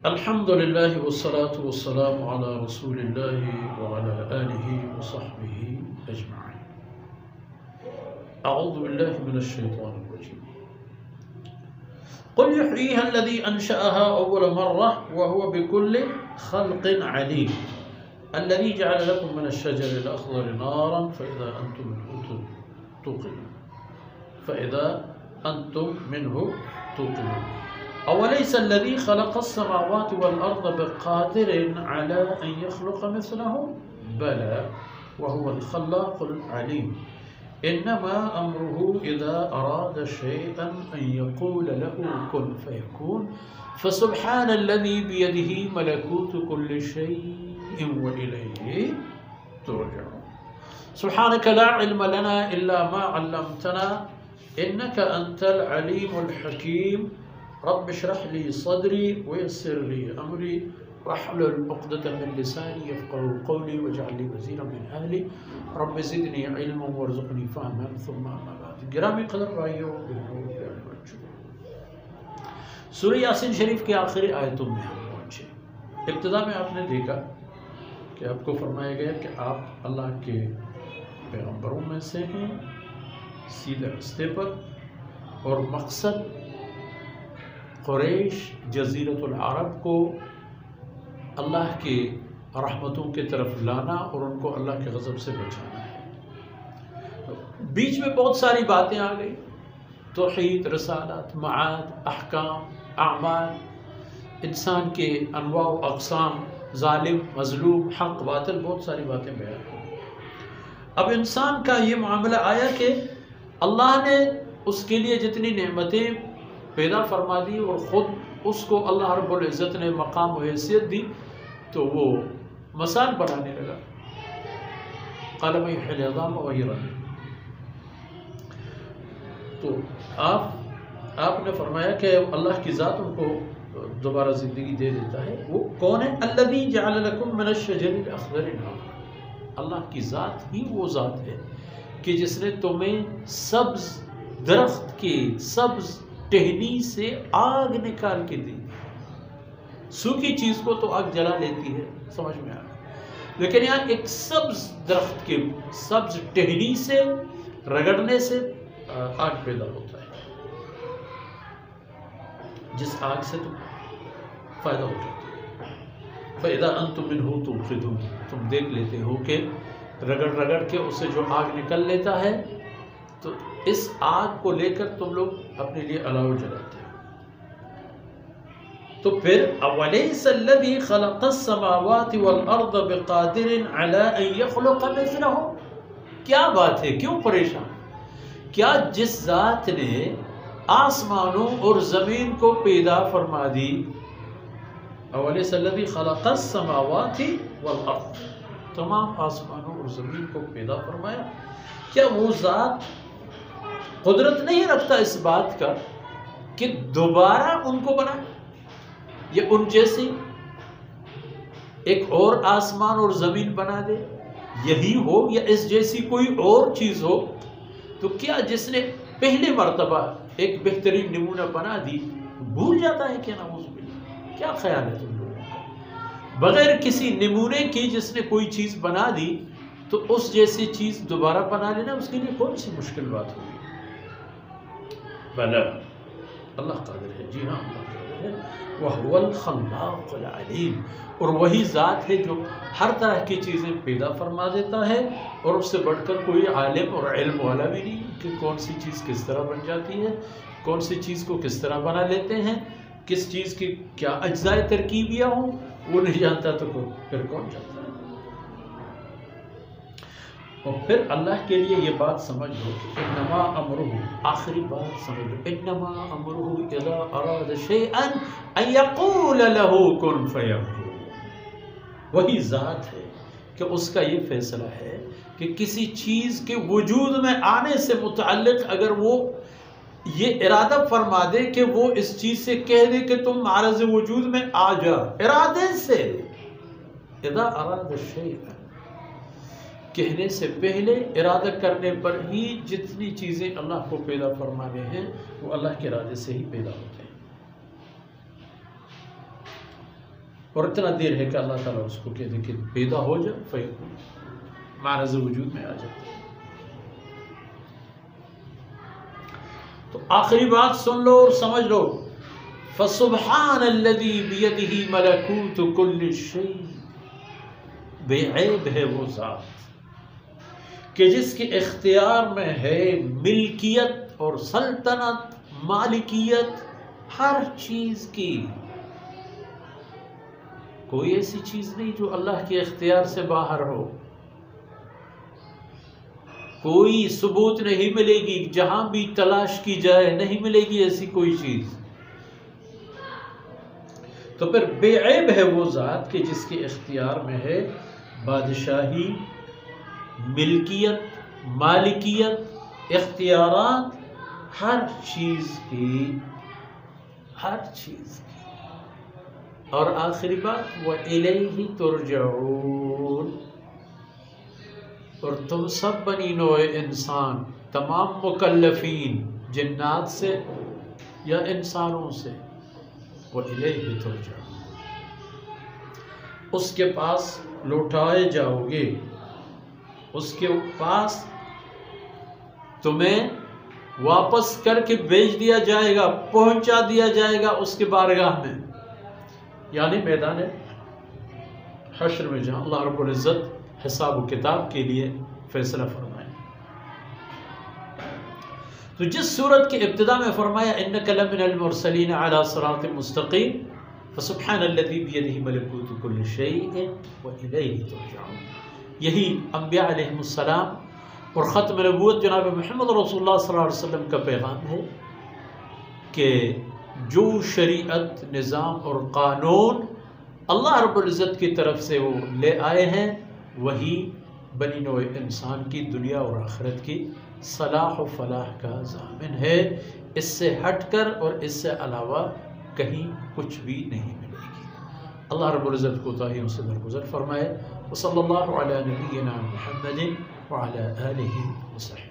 الحمد لله والصلاة والسلام على رسول الله وعلى آله وصحبه أجمعين. أعوذ بالله من الشيطان الرجيم. قل يحييها الذي أنشأها أول مرة وهو بكل خلق عليم. الذي جعل لكم من الشجر الأخضر نارا فإذا أنتم منه توقدون. أوليس الذي خلق السماوات والأرض بقادر على أن يخلق مثلهم بلى وهو الخلاق العليم. إنما أمره إذا أراد شيئا أن يقول له كن فيكون. فسبحان الذي بيده ملكوت كل شيء وإليه ترجعون. سبحانك لا علم لنا إلا ما علمتنا إنك أنت العليم الحكيم. رب اشرح لي صدري ويسر لي أمري واحلل عقدة من لساني يفقهوا قولي واجعل لي وزيرا من أهلي رب زدني علما وارزقني فهما ثم أما بعد. گرامی قدر بھائیوں سورہ یاسین شریف کے آخری آیتوں میں ہم پہنچے. ابتدا میں آپ نے دیکھا کہ آپ کو فرمایا گیا کہ آپ اللہ کے پیغمبروں میں سے ہیں سیدھے راستے پر، اور مقصد قریش جزیرۃ العرب کو اللہ کے رحمتوں کی طرف لانا اور ان کو اللہ کے غضب سے بچانا ہے. بیچ میں بہت ساری باتیں آ گئی، توحید، رسالت، معاد، احکام، اعمال، انسان کے انواع و اقسام، ظالم، مظلوم، حق، باطل، بہت ساری باتیں بیان ہوئی. اب انسان کا یہ معاملہ آیا کہ اللہ نے اس کے لیے جتنی نعمتیں پیدا فرما دی اور خود اس کو اللہ رب العزت نے مقام و حیثیت دی تو وہ مثال بنانے لگا. قال من يحيي العظام وهي رميم. تو آپ نے فرمایا کہ اللہ کی ذات ان کو دوبارہ زندگی دے دیتا ہے. وہ کون ہے؟ الذي جعل لكم من الشجر الاخضر نارا. اللہ کی ذات ہی وہ ذات ہے کہ جس نے تمہیں سبز درخت کے سبز ٹہنی سے آگ نکال کے دی. سوکھی چیز کو تو آگ جلا لیتی ہے، سمجھ میں آ رہا، لیکن یہاں ایک سبز درخت کے سبز ٹہنی سے رگڑنے سے آگ پیدا ہوتا ہے، جس آگ سے تم فائدہ اٹھاتے ہو. فَإِذَا أَنْتُمْ مِنْهُ تُوقِدُونَ. تم دیکھ لیتے ہو کہ رگڑ کے اس سے جو آگ نکل لیتا ہے تو اس آگ کو لے کر تم لوگ اپنے لیے الاؤ جلاتے ہیں. تو پھر اَوَلَيْسَ الَّذِي خَلَقَ السَّمَاوَاتِ وَالْأَرْضَ بِقَادِرٍ عَلَىٰ أَن يَخْلُقَ مِثْلَهُم. کیا بات ہے، کیوں پریشان؟ کیا جس ذات نے آسمانوں اور زمین کو پیدا فرما دی، اَوَلَيْسَ الَّذِي خَلَقَ السَّمَاوَاتِ وَالْأَرْضَ، تمام آسمانوں اور زمین کو پیدا فرمایا، کیا وہ ذات قدرت نہیں رکھتا اس بات کا کہ دوبارہ ان کو بنائے، یا ان جیسی ایک اور آسمان اور زمین بنا دے، یہی ہو یا اس جیسی کوئی اور چیز ہو؟ تو کیا جس نے پہلے مرتبہ ایک بہترین نمونہ بنا دی بھول جاتا ہے کہ نعوذ باللہ؟ کیا خیال ہے تم لوگوں کا؟ بغیر کسی نمونے کی جس نے کوئی چیز بنا دی تو اس جیسی چیز دوبارہ بنا لینا اس کے لیے کون سی مشکل بات ہوگی؟ بلا، اللہ قادر ہے، جی ہاں اللہ قادر ہے. وَهُوَ الْخَلَّاقُ الْعَلِيمُ. اور وہی ذات ہے جو ہر طرح کی چیزیں پیدا فرما دیتا ہے، اور اس سے بڑھ کر کوئی عالم اور علم والا بھی نہیں کہ کون سی چیز کس طرح بن جاتی ہے، کون سی چیز کو کس طرح بنا لیتے ہیں، کس چیز کی کیا اجزاء ترکیبیہ ہوں، وہ نہیں جانتا تو پھر کون جانتا ہے. اور پھر اللہ کے لیے یہ بات سمجھ لو کہ انما امرہ، آخری بات سمجھ لو، انما امرہ اذا اراد شیئا ان یقول له کن فیکون. وہی ذات ہے کہ اس کا یہ فیصلہ ہے کہ کسی چیز کے وجود میں آنے سے متعلق اگر وہ یہ ارادہ فرما دے کہ وہ اس چیز سے کہہ دے کہ تم معرض وجود میں آ جا، ارادے سے، اذا اراد شیئا، کہنے سے پہلے ارادہ کرنے پر ہی جتنی چیزیں اللہ کو پیدا فرمانے ہیں وہ اللہ کے ارادے سے ہی پیدا ہوتے ہیں. اور اتنا دیر ہے کہ اللہ تعالیٰ اس کو کہہ دے کہ پیدا ہو جا، فیکون، معرض وجود میں آ جاتا ہے۔ تو آخری بات سن لو اور سمجھ لو، فسبحان الذی بیدہ ملکوت کل شیء، بے عیب ہے وہ ذات کہ جس کے اختیار میں ہے ملکیت اور سلطنت، مالکیت ہر چیز کی۔ کوئی ایسی چیز نہیں جو اللہ کے اختیار سے باہر ہو، کوئی ثبوت نہیں ملے گی، جہاں بھی تلاش کی جائے نہیں ملے گی ایسی کوئی چیز۔ تو پھر بے عیب ہے وہ ذات کہ جس کے اختیار میں ہے بادشاہی، ملکیت، مالکیت، اختیارات ہر چیز کی، ہر چیز کی۔ اور آخری بات وَإِلَيْهِ تُرْجَعُونَ، اور تم سب بنی نوع انسان، تمام مکلفین، جنات سے یا انسانوں سے، وَإِلَيْهِ تُرْجَعُونَ، اس کے پاس لوٹائے جاؤ گے، اس کے پاس تمہیں واپس کر کے بھیج دیا جائے گا، پہنچا دیا جائے گا اس کے بارگاہ میں، یعنی میدان حشر میں، جہاں اللہ رب العزت حساب و کتاب کے لیے فیصلہ فرمائے۔ تو جس سورت کی ابتدا میں فرمایا اِنَّكَ لَمِنَ الْمُرْسَلِينَ عَلَى صِرَاطٍ مُسْتَقِيمٍ فَسُبْحَانَ الَّذِي بِيَدِهِ مَلَكُوتُ كُلِّ شَيْءٍ وَإِلَيْهِ تُرْجَعُونَ، یہی انبیاء علیہم السلام اور ختم نبوت جناب محمد رسول اللہ صلی اللہ علیہ وسلم کا پیغام ہے کہ جو شریعت، نظام اور قانون اللہ رب العزت کی طرف سے وہ لے آئے ہیں، وہی بنی نوع انسان کی دنیا اور آخرت کی صلاح و فلاح کا ضامن ہے۔ اس سے ہٹ کر اور اس سے علاوہ کہیں کچھ بھی نہیں ملے گی۔ اللہ رب العزت کوتاہیوں سے درگزر فرمائے۔ وصلی اللہ علی نبینا محمد وعلی آلہ وصحبہ۔